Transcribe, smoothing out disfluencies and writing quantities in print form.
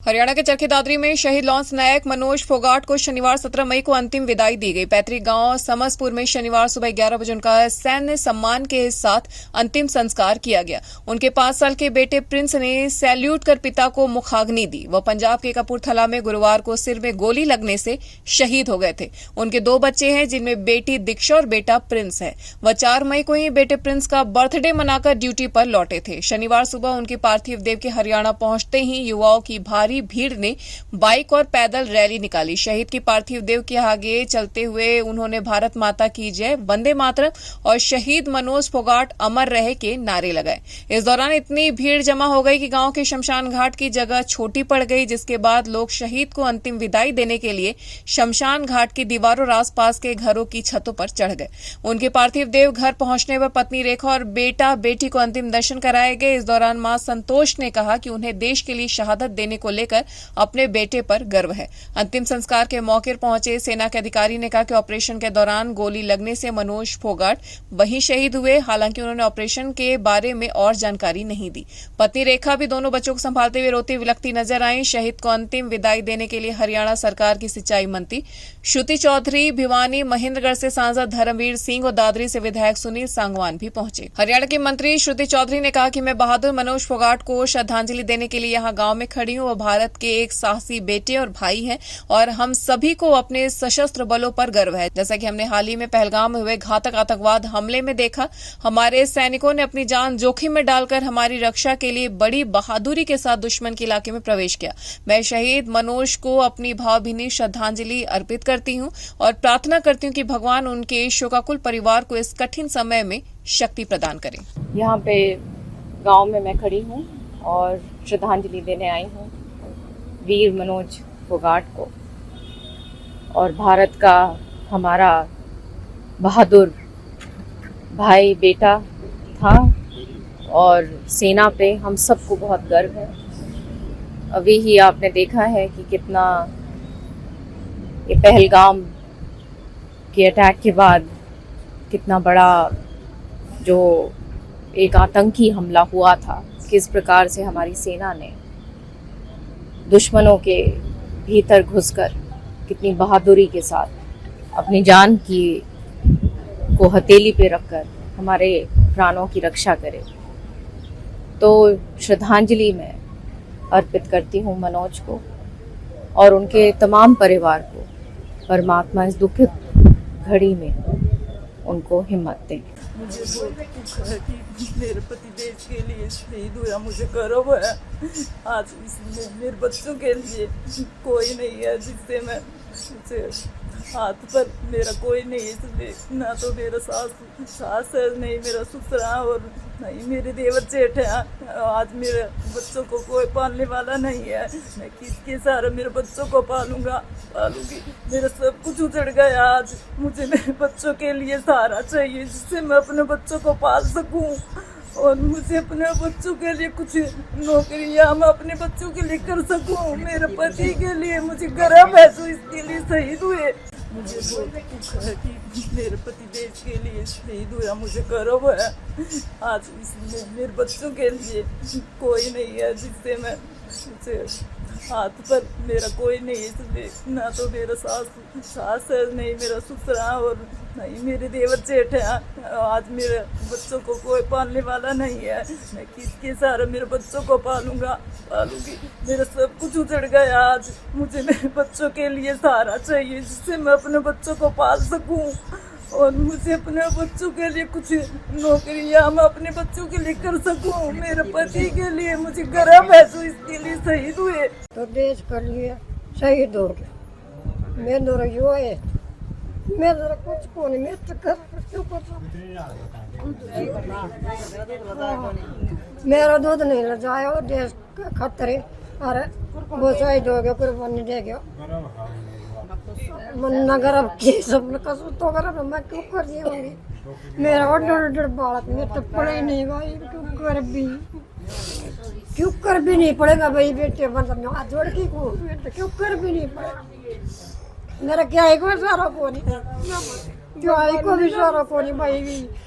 हरियाणा के चरखी दादरी में शहीद लॉन्स नायक मनोज फोगाट को शनिवार 17 मई को अंतिम विदाई दी गई। पैतृक गांव समसपुर में शनिवार सुबह 11 बजे उनका सैन्य सम्मान के साथ अंतिम संस्कार किया गया। उनके 5 साल के बेटे प्रिंस ने सैल्यूट कर पिता को मुखाग्नि दी। वह पंजाब के कपूरथला में गुरुवार को सिर में गोली लगने से शहीद हो गए थे। उनके 2 बच्चे हैं, जिनमें बेटी दीक्षा और बेटा प्रिंस है। वह 4 मई को ही बेटे प्रिंस का बर्थडे मनाकर ड्यूटी पर लौटे थे। शनिवार सुबह उनके पार्थिव देव के हरियाणा पहुंचते ही युवाओं की भारी भीड़ ने बाइक और पैदल रैली निकाली। शहीद की पार्थिव देव के आगे चलते हुए उन्होंने भारत माता की जय, वंदे मातरम और शहीद मनोज फोगाट अमर रहे के नारे लगाए। इस दौरान इतनी भीड़ जमा हो गई कि गांव के शमशान घाट की जगह छोटी पड़ गई, जिसके बाद लोग शहीद को अंतिम विदाई देने के लिए शमशान घाट की दीवारों और आसपास के घरों की छतों पर चढ़ गए। उनके पार्थिव देव घर पहुंचने पर पत्नी रेखा और बेटा बेटी को अंतिम दर्शन कराए गए। इस दौरान मां संतोष ने कहा कि उन्हें देश के लिए शहादत देने को लेकर अपने बेटे पर गर्व है। अंतिम संस्कार के मौके पर पहुंचे सेना के अधिकारी ने कहा कि ऑपरेशन के दौरान गोली लगने से मनोज फोगाट वहीं शहीद हुए। हालांकि उन्होंने ऑपरेशन के बारे में और जानकारी नहीं दी। पत्नी रेखा भी दोनों बच्चों को संभालते हुए रोती विलखती नजर आई। शहीद को अंतिम विदाई देने के लिए हरियाणा सरकार की सिंचाई मंत्री श्रुति चौधरी, भिवानी महेंद्रगढ़ से सांसद धर्मवीर सिंह और दादरी से विधायक सुनील सांगवान भी पहुंचे। हरियाणा की मंत्री श्रुति चौधरी ने कहा कि मैं बहादुर मनोज फोगाट को श्रद्धांजलि देने के लिए यहाँ गांव में खड़ी हूँ। वह भारत के एक साहसी बेटे और भाई हैं और हम सभी को अपने सशस्त्र बलों पर गर्व है। जैसा कि हमने हाल ही में पहलगाम में हुए घातक आतंकवाद हमले में देखा, हमारे सैनिकों ने अपनी जान जोखिम में डालकर हमारी रक्षा के लिए बड़ी बहादुरी के साथ दुश्मन के इलाके में प्रवेश किया। मैं शहीद मनोज को अपनी भावभीनी श्रद्धांजलि अर्पित करती हूँ और प्रार्थना करती हूँ कि भगवान उनके शोकाकुल परिवार को इस कठिन समय में शक्ति प्रदान करें। यहाँ पे गांव में मैं खड़ी हूँ और श्रद्धांजलि देने आई हूँ वीर मनोज फोगाट को। और भारत का हमारा बहादुर भाई बेटा था और सेना पे हम सबको बहुत गर्व है। अभी ही आपने देखा है कि कितना ये पहलगाम के अटैक के बाद कितना बड़ा जो एक आतंकी हमला हुआ था, किस प्रकार से हमारी सेना ने दुश्मनों के भीतर घुसकर कितनी बहादुरी के साथ अपनी जान को हथेली पे रखकर हमारे प्राणों की रक्षा करे। तो श्रद्धांजलि मैं अर्पित करती हूँ मनोज को और उनके तमाम परिवार को। परमात्मा इस दुखित घड़ी में उनको हिम्मत दे। मुझे बहुत दुख है कि मेरे पति देश के लिए शहीद हुआ। मुझे गर्व है आज इसलिए मेरे बच्चों के लिए कोई नहीं है जिससे मैं हाथ पर मेरा कोई नहीं है, इसलिए ना तो मेरा सास है, नहीं मेरा ससुरा और नहीं मेरे देवर जेठ है। आज मेरे बच्चों को कोई पालने वाला नहीं है। मैं किसके सहारे मेरे बच्चों को पालूंगी। मेरा सब कुछ उजड़ गया। आज मुझे मेरे बच्चों के लिए सहारा चाहिए जिससे मैं अपने बच्चों को पाल सकूं और मुझे अपने बच्चों के लिए कुछ नौकरियां मैं अपने बच्चों के लिए कर सकूं। मेरे पति के लिए मुझे गर्व है जो इसके लिए शहीद हुए। मुझे बहुत दुख है कि मेरे पति देश के लिए शहीद हुआ। मुझे गर्व है आज इसलिए मेरे बच्चों के लिए कोई नहीं है जिससे मैं हाथ पर मेरा कोई नहीं है, इसलिए ना तो मेरा सास है, नहीं मेरा ससुरा और नहीं मेरे देवर जेठ है। आज मेरे बच्चों को कोई पालने वाला नहीं है। मैं किसके सहारे मेरे बच्चों को पालूंगी। मेरा सब कुछ उजड़ गया। आज मुझे मेरे बच्चों के लिए सहारा चाहिए जिससे मैं अपने बच्चों को पाल सकूं और मुझे अपने बच्चों के लिए कुछ नौकरियां मैं अपने बच्चों के लिए कर सकूं। मेरे पति के लिए मुझे गर्व है जो इसके लिए शहीद हुए। तो देश के लिए शहीद हो गए। मैं तो यो है, मैं जरा कुछ को नहीं, मैं तो कर क्यों मेरा दूध नहीं ले जाए और देश का खतरे अरे वो शहीद हो गया, कुर्बानी दे गया। मन नगर की सब कसम तो कर मैं क्यों कर दी होंगी। मेरा और बालक में तो पढ़े नहीं भाई, क्यों कर भी नहीं पड़ेगा भाई बेटे, मतलब हाथ जोड़ के को क्यों कर भी नहीं पड़ेगा। मेरा क्या है को सारा को नहीं, क्या है को भी सारा को नहीं भाई।